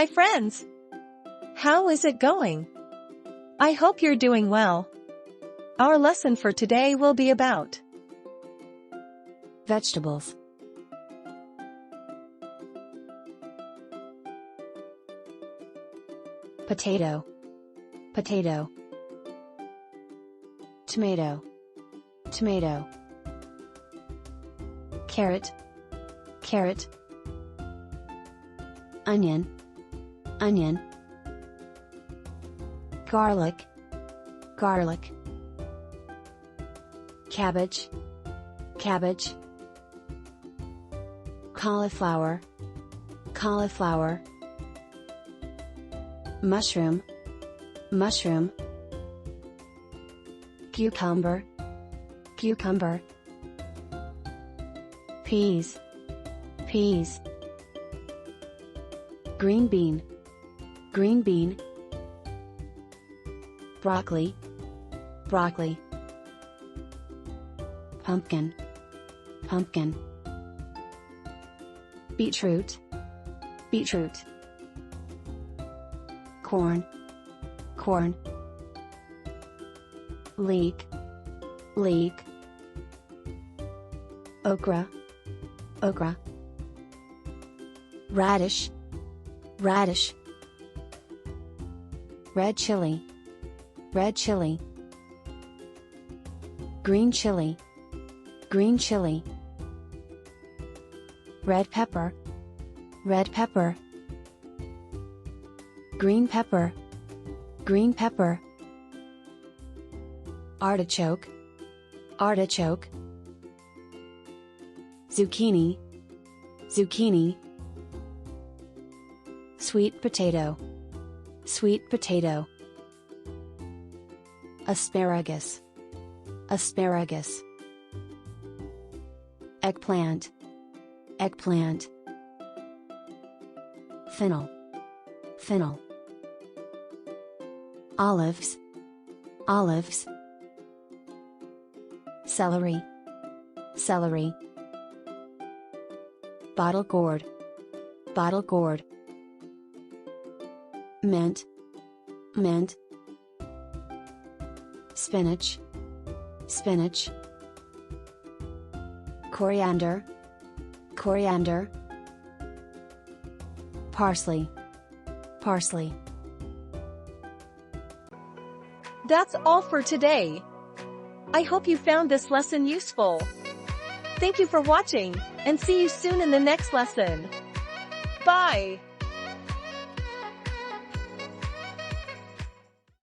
Hi friends! How is it going? I hope you're doing well. Our lesson for today will be about vegetables. Potato, potato. Tomato, tomato. Carrot, carrot. Onion, onion. Garlic, garlic. Cabbage, cabbage. Cauliflower, cauliflower. Mushroom, mushroom. Cucumber, cucumber. Peas, peas. Green bean, green bean. Broccoli, broccoli. Pumpkin, pumpkin. Beetroot, beetroot. Corn, corn. Leek, leek. Okra, okra. Radish, radish. Red chili, red chili. Green chili, green chili. Red pepper, red pepper. Green pepper, green pepper. Artichoke, artichoke. Zucchini, zucchini. Sweet potato, sweet potato. Asparagus, asparagus. Eggplant, eggplant. Fennel, fennel. Olives, olives. Celery, celery. Bottle gourd, bottle gourd. Mint, mint. Spinach, spinach. Coriander, coriander. Parsley, parsley. That's all for today. I hope you found this lesson useful. Thank you for watching, and see you soon in the next lesson. Bye!